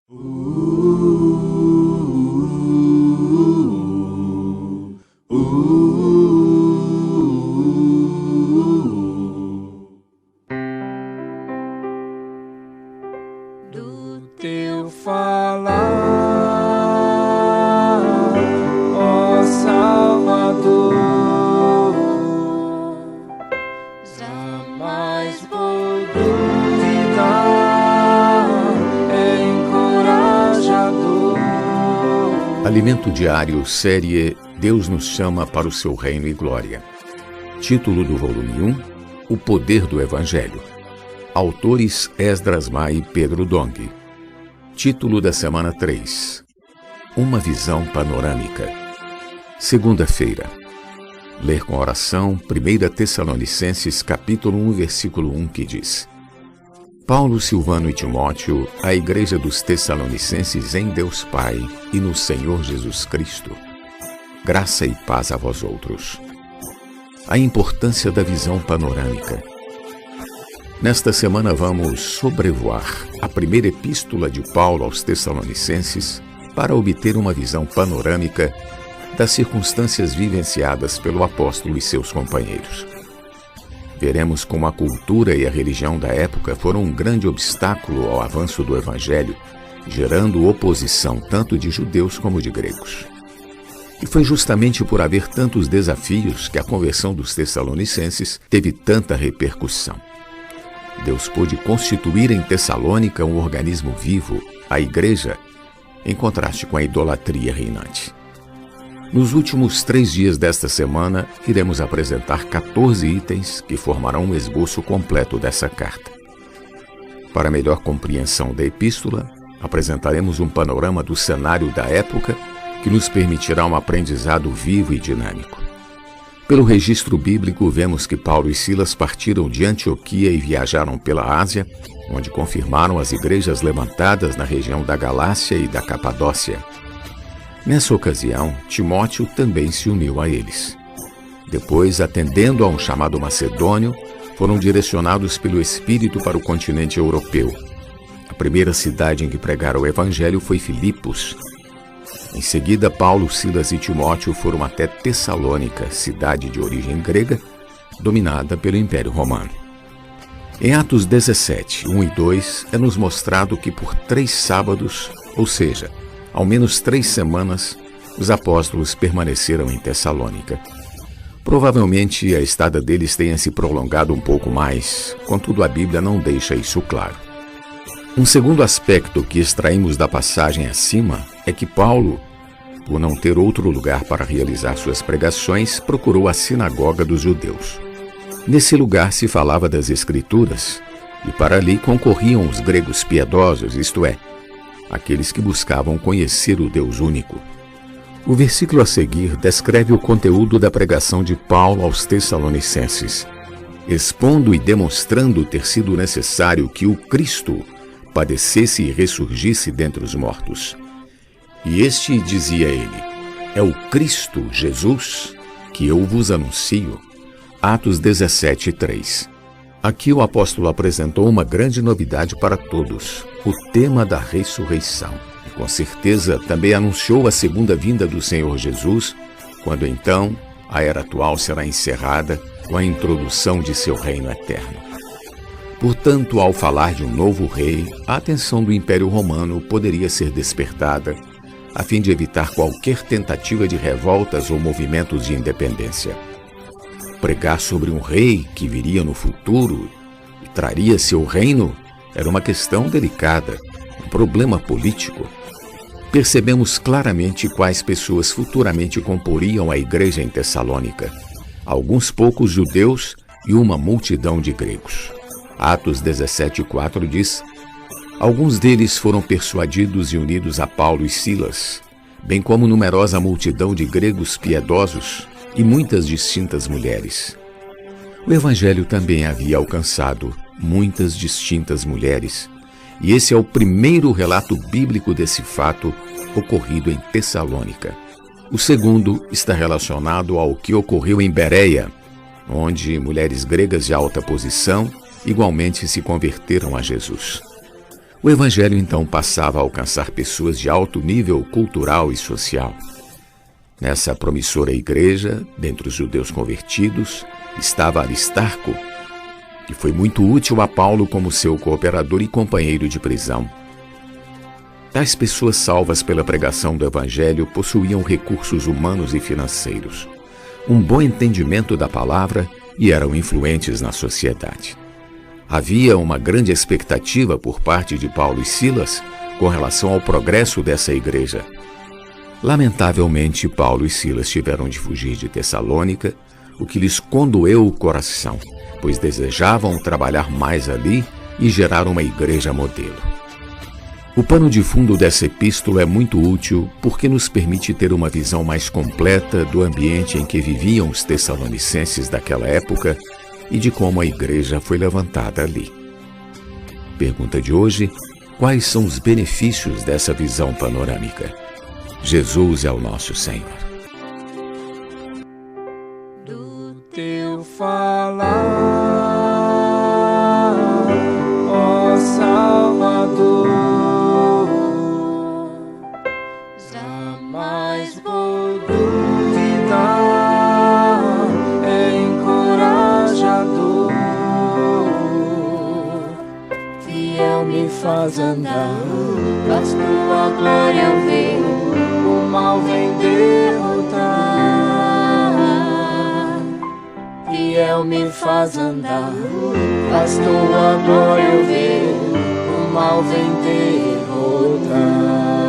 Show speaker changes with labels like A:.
A: Do teu falar, ó Salvador, jamais vou duvidar, é encorajador.
B: Alimento Diário, série Deus nos chama para o seu reino e glória. Título do volume 1, O poder do Evangelho. Autores Esdras Mai e Pedro Dong. Título da semana 3, Uma visão panorâmica. Segunda-feira. Ler com oração 1 Tessalonicenses capítulo 1, versículo 1, que diz: Paulo, Silvano e Timóteo, à igreja dos Tessalonicenses em Deus Pai e no Senhor Jesus Cristo. Graça e paz a vós outros. A importância da visão panorâmica. Nesta semana vamos sobrevoar a primeira epístola de Paulo aos Tessalonicenses para obter uma visão panorâmica das circunstâncias vivenciadas pelo apóstolo e seus companheiros. Veremos como a cultura e a religião da época foram um grande obstáculo ao avanço do Evangelho, gerando oposição tanto de judeus como de gregos. E foi justamente por haver tantos desafios que a conversão dos Tessalonicenses teve tanta repercussão. Deus pôde constituir em Tessalônica um organismo vivo, a igreja, em contraste com a idolatria reinante. Nos últimos 3 dias desta semana, iremos apresentar 14 itens que formarão um esboço completo dessa carta. Para melhor compreensão da epístola, apresentaremos um panorama do cenário da época que nos permitirá um aprendizado vivo e dinâmico. Pelo registro bíblico, vemos que Paulo e Silas partiram de Antioquia e viajaram pela Ásia, onde confirmaram as igrejas levantadas na região da Galácia e da Capadócia. Nessa ocasião, Timóteo também se uniu a eles. Depois, atendendo a um chamado macedônio, foram direcionados pelo Espírito para o continente europeu. A primeira cidade em que pregaram o Evangelho foi Filipos. Em seguida, Paulo, Silas e Timóteo foram até Tessalônica, cidade de origem grega, dominada pelo Império Romano. Em Atos 17, 1 e 2, é-nos mostrado que por 3 sábados, ou seja, ao menos 3 semanas, os apóstolos permaneceram em Tessalônica. Provavelmente a estada deles tenha se prolongado um pouco mais, contudo a Bíblia não deixa isso claro. Um segundo aspecto que extraímos da passagem acima é que Paulo, por não ter outro lugar para realizar suas pregações, procurou a sinagoga dos judeus. Nesse lugar se falava das Escrituras, e para ali concorriam os gregos piedosos, isto é, aqueles que buscavam conhecer o Deus único. O versículo a seguir descreve o conteúdo da pregação de Paulo aos Tessalonicenses, expondo e demonstrando ter sido necessário que o Cristo padecesse e ressurgisse dentre os mortos. E este, dizia ele, é o Cristo Jesus que eu vos anuncio. Atos 17, 3. Aqui o apóstolo apresentou uma grande novidade para todos, o tema da ressurreição. E com certeza também anunciou a segunda vinda do Senhor Jesus, quando então a era atual será encerrada com a introdução de seu reino eterno. Portanto, ao falar de um novo rei, a atenção do Império Romano poderia ser despertada, a fim de evitar qualquer tentativa de revoltas ou movimentos de independência. Pregar sobre um rei que viria no futuro e traria seu reino era uma questão delicada, um problema político. Percebemos claramente quais pessoas futuramente comporiam a igreja em Tessalônica: alguns poucos judeus e uma multidão de gregos. Atos 17:4 diz: alguns deles foram persuadidos e unidos a Paulo e Silas, bem como numerosa multidão de gregos piedosos e muitas distintas mulheres. O Evangelho também havia alcançado muitas distintas mulheres, e esse é o primeiro relato bíblico desse fato ocorrido em Tessalônica. O segundo está relacionado ao que ocorreu em Bereia, onde mulheres gregas de alta posição igualmente se converteram a Jesus. O Evangelho então passava a alcançar pessoas de alto nível cultural e social. Nessa promissora igreja, dentre os judeus convertidos, estava Aristarco, que foi muito útil a Paulo como seu cooperador e companheiro de prisão. Tais pessoas salvas pela pregação do Evangelho possuíam recursos humanos e financeiros, um bom entendimento da palavra e eram influentes na sociedade. Havia uma grande expectativa por parte de Paulo e Silas com relação ao progresso dessa igreja. Lamentavelmente, Paulo e Silas tiveram de fugir de Tessalônica, o que lhes condoeu o coração, pois desejavam trabalhar mais ali e gerar uma igreja modelo. O pano de fundo dessa epístola é muito útil porque nos permite ter uma visão mais completa do ambiente em que viviam os tessalonicenses daquela época e de como a igreja foi levantada ali. Pergunta de hoje: quais são os benefícios dessa visão panorâmica? Jesus é o nosso Senhor.
A: Do teu falar, ó Salvador, jamais vou duvidar, é encorajador, fiel me faz andar, faz tua glória eu ver, o mal vem derrotar. Fiel me faz andar, faz tua glória eu ver, o mal vem derrotar.